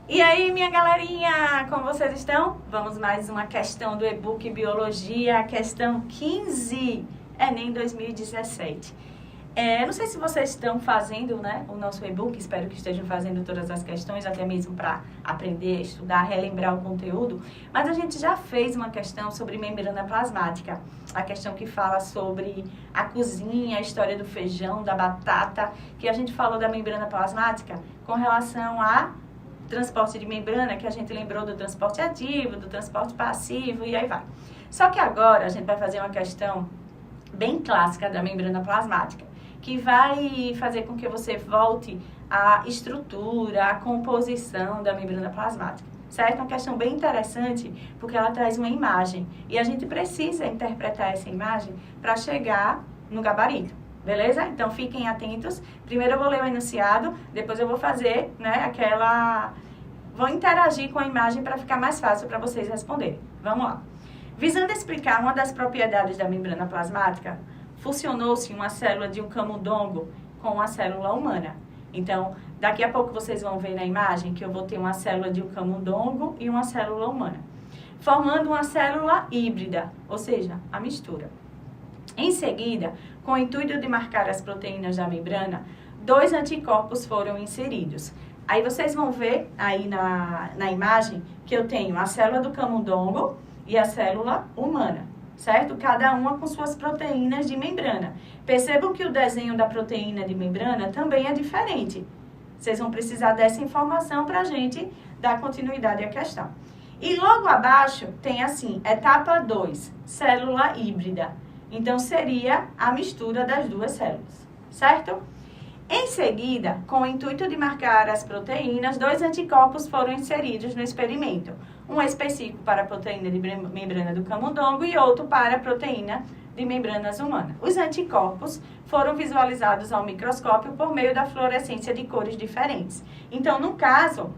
E aí, minha galerinha, como vocês estão? Vamos mais uma questão do e-book Biologia, a questão 15, Enem 2017. Não sei se vocês estão fazendo, né, o nosso e-book, espero que estejam fazendo todas as questões, até mesmo para aprender, estudar, relembrar o conteúdo, mas a gente já fez uma questão sobre membrana plasmática, a questão que fala sobre a cozinha, a história do feijão, da batata, que a gente falou da membrana plasmática com relação a transporte de membrana, que a gente lembrou do transporte ativo, do transporte passivo e aí vai. Só que agora a gente vai fazer uma questão bem clássica da membrana plasmática, que vai fazer com que você volte à estrutura, à composição da membrana plasmática, certo? Uma questão bem interessante, porque ela traz uma imagem e a gente precisa interpretar essa imagem para chegar no gabarito. Beleza? Então, fiquem atentos. Primeiro eu vou ler o enunciado, depois eu vou fazer, né, vou interagir com a imagem para ficar mais fácil para vocês responderem. Vamos lá. Visando explicar uma das propriedades da membrana plasmática, funcionou-se uma célula de um camundongo com uma célula humana. Então, daqui a pouco vocês vão ver na imagem que eu vou ter uma célula de um camundongo e uma célula humana, formando uma célula híbrida, ou seja, a mistura. Em seguida, com o intuito de marcar as proteínas da membrana, 2 anticorpos foram inseridos. Aí vocês vão ver aí na imagem que eu tenho a célula do camundongo e a célula humana, certo? Cada uma com suas proteínas de membrana. Percebam que o desenho da proteína de membrana também é diferente. Vocês vão precisar dessa informação para a gente dar continuidade à questão. E logo abaixo tem assim, etapa 2, célula híbrida. Então, seria a mistura das duas células, certo? Em seguida, com o intuito de marcar as proteínas, 2 anticorpos foram inseridos no experimento. Um específico para a proteína de membrana do camundongo e outro para a proteína de membranas humanas. Os anticorpos foram visualizados ao microscópio por meio da fluorescência de cores diferentes. Então, no caso,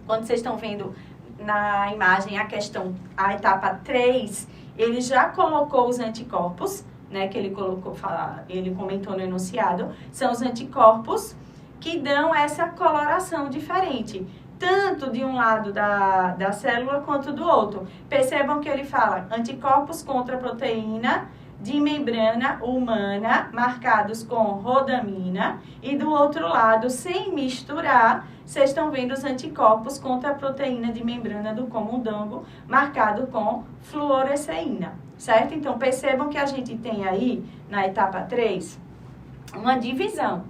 quando vocês estão vendo na imagem a etapa 3, ele já colocou os anticorpos, né, que ele comentou no enunciado, são os anticorpos que dão essa coloração diferente, tanto de um lado da célula quanto do outro. Percebam que ele fala anticorpos contra a proteína de membrana humana, marcados com rodamina, e do outro lado, sem misturar, vocês estão vendo os anticorpos contra a proteína de membrana do camundongo, marcado com fluoresceína, certo? Então, percebam que a gente tem aí, na etapa 3, uma divisão.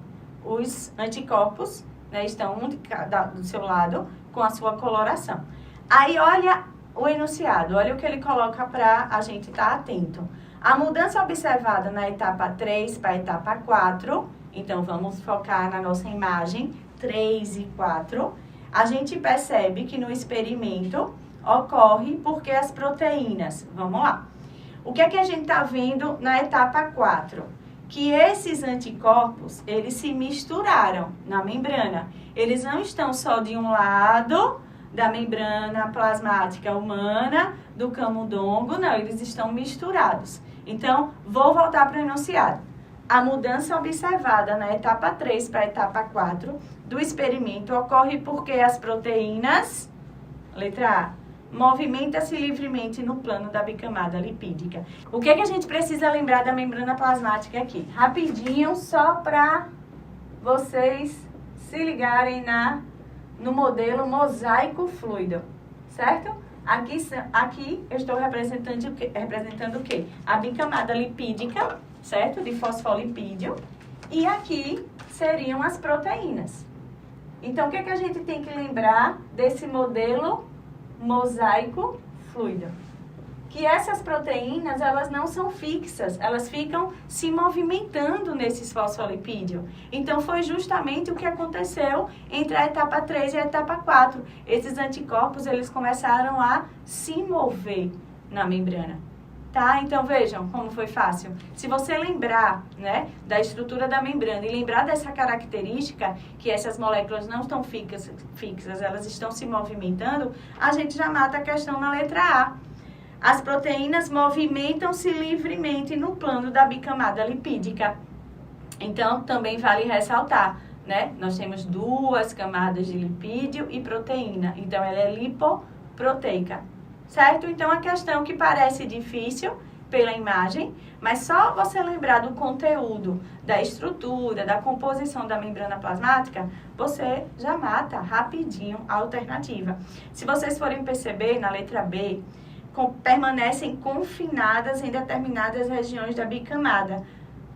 Os anticorpos, né, estão um do seu lado, com a sua coloração. Aí, olha o enunciado, olha o que ele coloca para a gente estar atento. A mudança observada na etapa 3 para a etapa 4, então vamos focar na nossa imagem 3 e 4, a gente percebe que no experimento ocorre porque as proteínas, vamos lá. O que é que a gente está vendo na etapa 4? Que esses anticorpos, eles se misturaram na membrana. Eles não estão só de um lado da membrana plasmática humana, do camundongo, não, eles estão misturados. Então, vou voltar para o enunciado. A mudança observada na etapa 3 para a etapa 4 do experimento ocorre porque as proteínas, letra A, movimenta-se livremente no plano da bicamada lipídica. O que é que a gente precisa lembrar da membrana plasmática aqui? Rapidinho, só para vocês se ligarem no modelo mosaico fluido, certo? Aqui eu estou representando o quê? A bicamada lipídica, certo? De fosfolipídio. E aqui seriam as proteínas. Então, o que é que a gente tem que lembrar desse modelo mosaico fluido? Que essas proteínas, elas não são fixas, elas ficam se movimentando nesses fosfolipídios. Então, foi justamente o que aconteceu entre a etapa 3 e a etapa 4. Esses anticorpos, eles começaram a se mover na membrana. Tá? Então, vejam como foi fácil. Se você lembrar, né, da estrutura da membrana e lembrar dessa característica, que essas moléculas não estão fixas, elas estão se movimentando, a gente já mata a questão na letra A. As proteínas movimentam-se livremente no plano da bicamada lipídica. Então, também vale ressaltar, né? Nós temos 2 camadas de lipídio e proteína, então ela é lipoproteica, certo? Então a questão que parece difícil pela imagem, mas só você lembrar do conteúdo, da estrutura, da composição da membrana plasmática, você já mata rapidinho a alternativa. Se vocês forem perceber, na letra B, permanecem confinadas em determinadas regiões da bicamada.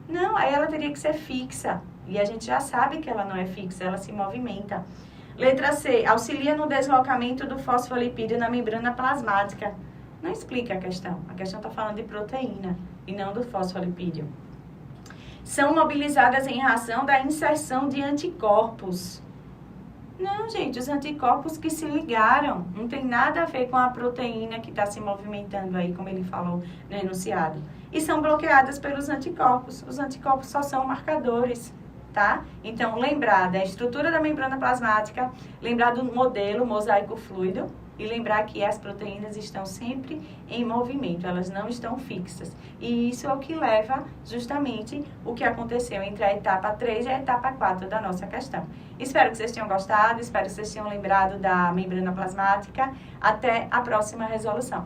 Não, aí ela teria que ser fixa. E a gente já sabe que ela não é fixa, ela se movimenta. Letra C, auxilia no deslocamento do fosfolipídio na membrana plasmática. Não explica a questão está falando de proteína e não do fosfolipídio. São mobilizadas em razão da inserção de anticorpos. Não, gente, os anticorpos que se ligaram, não tem nada a ver com a proteína que está se movimentando aí, como ele falou no enunciado. E são bloqueadas pelos anticorpos. Os anticorpos só são marcadores, tá? Então, lembrar da estrutura da membrana plasmática, lembrar do modelo mosaico fluido e lembrar que as proteínas estão sempre em movimento, elas não estão fixas. E isso é o que leva justamente o que aconteceu entre a etapa 3 e a etapa 4 da nossa questão. Espero que vocês tenham gostado, espero que vocês tenham lembrado da membrana plasmática. Até a próxima resolução.